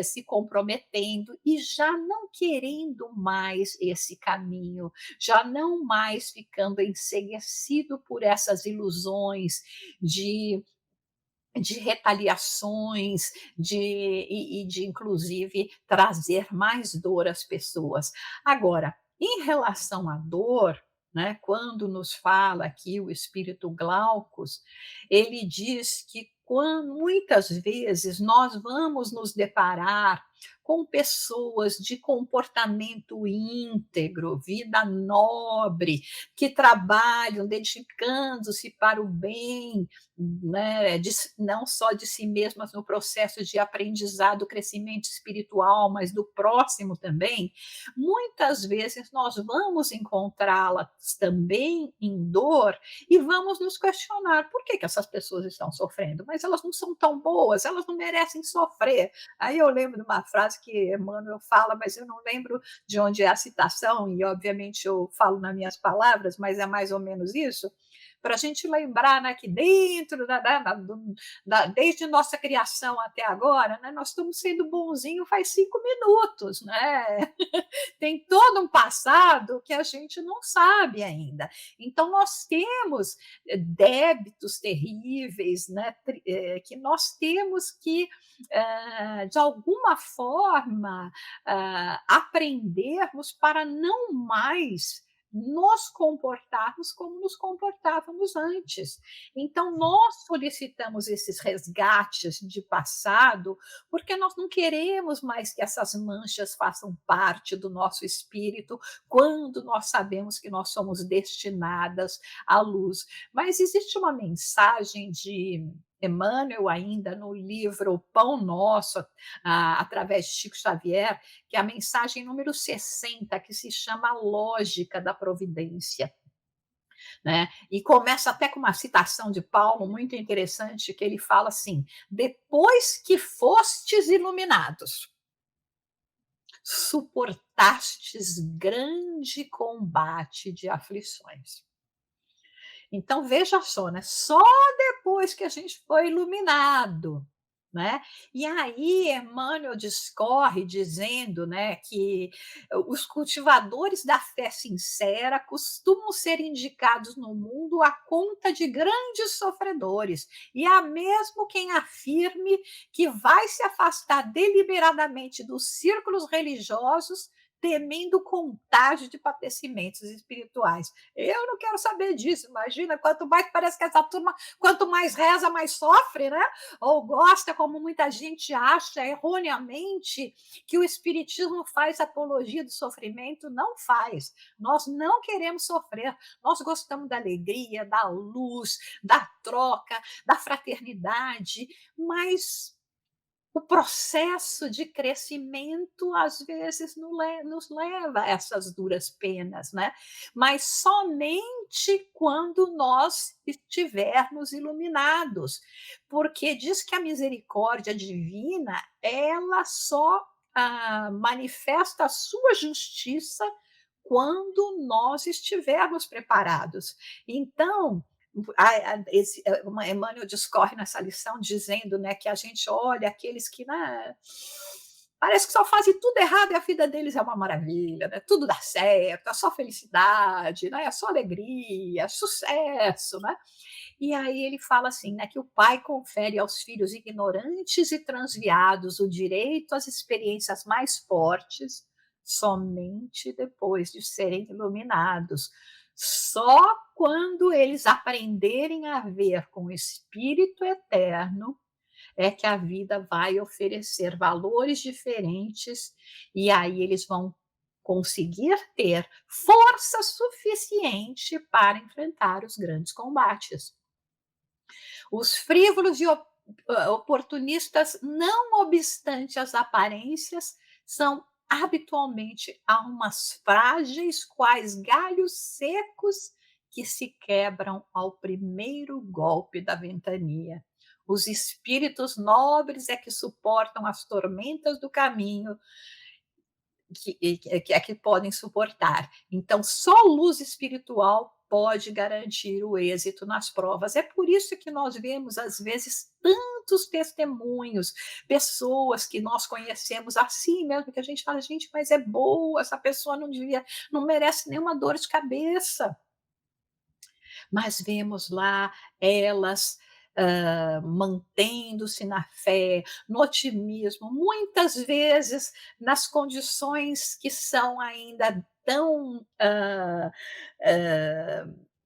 se comprometendo e já não querendo mais esse caminho, já não mais ficando enceguecido por essas ilusões de retaliações, de inclusive trazer mais dor às pessoas. Agora, em relação à dor, né, quando nos fala aqui o espírito Glaucus, ele diz que muitas vezes nós vamos nos deparar com pessoas de comportamento íntegro, vida nobre, que trabalham dedicando-se para o bem, né, não só de si mesmas no processo de aprendizado, crescimento espiritual, mas do próximo também. Muitas vezes nós vamos encontrá-las também em dor e vamos nos questionar por que essas pessoas estão sofrendo, mas elas não são tão boas, elas não merecem sofrer. Aí eu lembro de uma frase que Emmanuel fala, mas eu não lembro de onde é a citação, e obviamente eu falo nas minhas palavras, mas é mais ou menos isso, para a gente lembrar, né, que dentro desde nossa criação até agora, né, nós estamos sendo bonzinhos faz 5 minutos, né? Tem todo um passado que a gente não sabe ainda. Então, nós temos débitos terríveis, né, que nós temos que, de alguma forma, aprendermos para não mais nos comportarmos como nos comportávamos antes. Então, nós solicitamos esses resgates de passado porque nós não queremos mais que essas manchas façam parte do nosso espírito quando nós sabemos que nós somos destinadas à luz. Mas existe uma mensagem Emmanuel, ainda no livro Pão Nosso, através de Chico Xavier, que é a mensagem número 60, que se chama A Lógica da Providência. Né? E começa até com uma citação de Paulo muito interessante, que ele fala assim: depois que fostes iluminados, suportastes grande combate de aflições. Então, veja só, né? Só depois que a gente foi iluminado, né? E aí Emmanuel discorre dizendo, né, que os cultivadores da fé sincera costumam ser indicados no mundo à conta de grandes sofredores, e há mesmo quem afirme que vai se afastar deliberadamente dos círculos religiosos temendo contágio de padecimentos espirituais. Eu não quero saber disso, imagina, quanto mais parece que essa turma, quanto mais reza, mais sofre, né? Ou gosta, como muita gente acha erroneamente, que o espiritismo faz apologia do sofrimento. Não faz. Nós não queremos sofrer, nós gostamos da alegria, da luz, da troca, da fraternidade, mas o processo de crescimento às vezes nos leva a essas duras penas, né? Mas somente quando nós estivermos iluminados, porque diz que a misericórdia divina ela só manifesta a sua justiça quando nós estivermos preparados. Então, Emmanuel discorre nessa lição dizendo, né, que a gente olha aqueles que, né, parece que só fazem tudo errado e a vida deles é uma maravilha, né? Tudo dá certo, é só felicidade, né? É só alegria, é sucesso, né? E aí ele fala assim, né, que o pai confere aos filhos ignorantes e transviados o direito às experiências mais fortes somente depois de serem iluminados. Só quando eles aprenderem a ver com o Espírito eterno é que a vida vai oferecer valores diferentes e aí eles vão conseguir ter força suficiente para enfrentar os grandes combates. Os frívolos e oportunistas, não obstante as aparências, são habitualmente almas frágeis, quais galhos secos que se quebram ao primeiro golpe da ventania. Os espíritos nobres é que suportam as tormentas do caminho, que podem suportar. Então, só luz espiritual pode garantir o êxito nas provas. É por isso que nós vemos, às vezes, tantos testemunhos, pessoas que nós conhecemos assim mesmo, que a gente fala, gente, mas é boa, essa pessoa não merece nenhuma dor de cabeça. Mas vemos lá elas mantendo-se na fé, no otimismo, muitas vezes nas condições que são ainda tão,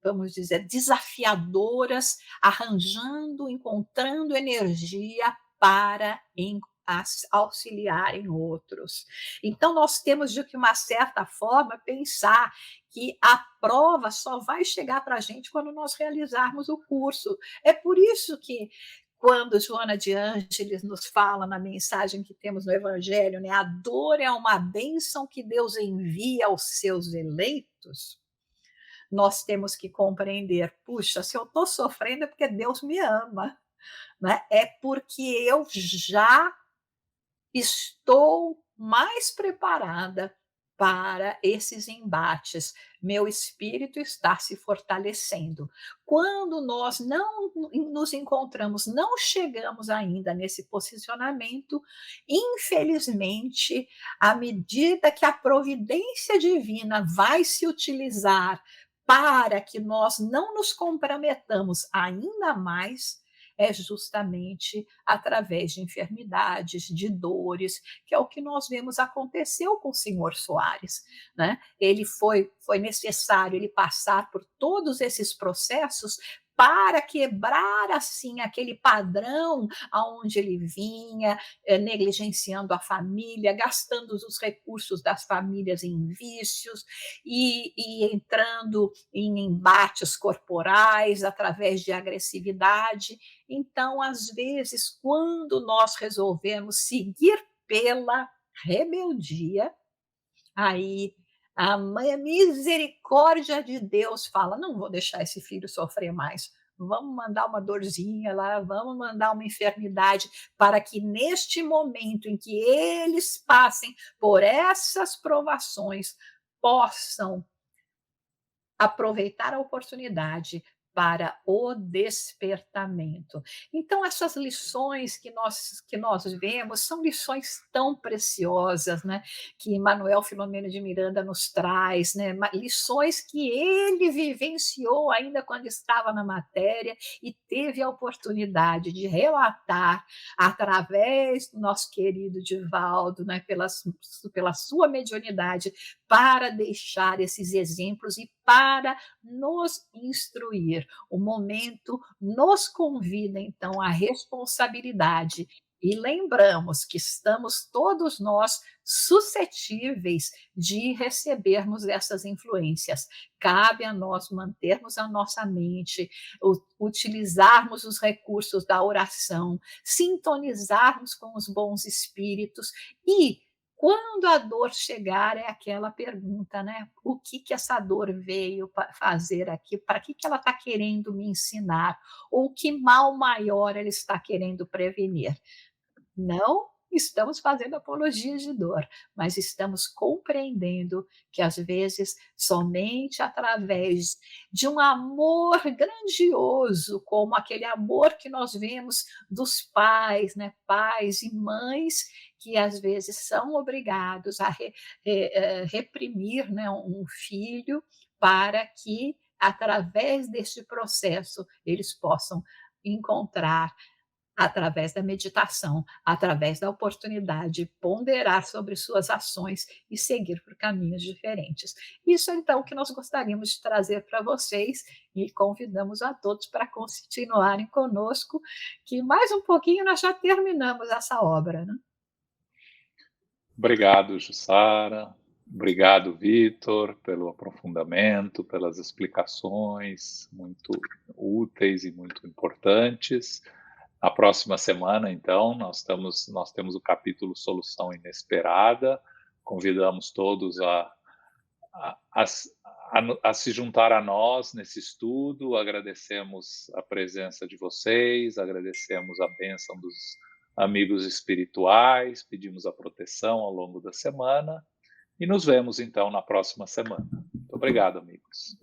vamos dizer, desafiadoras, arranjando, encontrando energia para auxiliar em outros. Então, nós temos de que, uma certa forma, pensar que a prova só vai chegar para a gente quando nós realizarmos o curso. É por isso que, quando Joana de Ângeles nos fala na mensagem que temos no Evangelho, né, a dor é uma bênção que Deus envia aos seus eleitos, nós temos que compreender, puxa, se eu estou sofrendo é porque Deus me ama, né? É porque eu já estou mais preparada para esses embates. Meu espírito está se fortalecendo. Quando nós não nos encontramos, não chegamos ainda nesse posicionamento, infelizmente, à medida que a providência divina vai se utilizar para que nós não nos comprometamos ainda mais, é justamente através de enfermidades, de dores, que é o que nós vemos aconteceu com o senhor Soares, né? Foi necessário ele passar por todos esses processos para quebrar, assim, aquele padrão aonde ele vinha, negligenciando a família, gastando os recursos das famílias em vícios e entrando em embates corporais através de agressividade. Então, às vezes, quando nós resolvemos seguir pela rebeldia, aí a misericórdia de Deus fala: "Não vou deixar esse filho sofrer mais. Vamos mandar uma dorzinha lá, vamos mandar uma enfermidade, para que neste momento em que eles passem por essas provações, possam aproveitar a oportunidade para o despertamento". Então, essas lições que nós vemos são lições tão preciosas, né, que Manuel Filomeno de Miranda nos traz, né, lições que ele vivenciou ainda quando estava na matéria e teve a oportunidade de relatar através do nosso querido Divaldo, né, pela sua mediunidade, para deixar esses exemplos e para nos instruir. O momento nos convida, então, à responsabilidade. E lembramos que estamos todos nós suscetíveis de recebermos essas influências. Cabe a nós mantermos a nossa mente, utilizarmos os recursos da oração, sintonizarmos com os bons espíritos e quando a dor chegar, é aquela pergunta, né? O que que essa dor veio fazer aqui? Para que ela está querendo me ensinar? Ou que mal maior ela está querendo prevenir? Não estamos fazendo apologia de dor, mas estamos compreendendo que, às vezes, somente através de um amor grandioso, como aquele amor que nós vemos dos pais, né, pais e mães que, às vezes, são obrigados a reprimir, né, um filho para que, através deste processo, eles possam encontrar através da meditação, através da oportunidade de ponderar sobre suas ações e seguir por caminhos diferentes. Isso é então que nós gostaríamos de trazer para vocês e convidamos a todos para continuarem conosco, que mais um pouquinho nós já terminamos essa obra, né. Obrigado, Jussara. Obrigado, Vitor, pelo aprofundamento, pelas explicações muito úteis e muito importantes. Na próxima semana, então, nós temos o capítulo Solução Inesperada. Convidamos todos a, a, a se juntar a nós nesse estudo. Agradecemos a presença de vocês, agradecemos a bênção dos amigos espirituais, pedimos a proteção ao longo da semana e nos vemos então na próxima semana. Muito obrigado, amigos.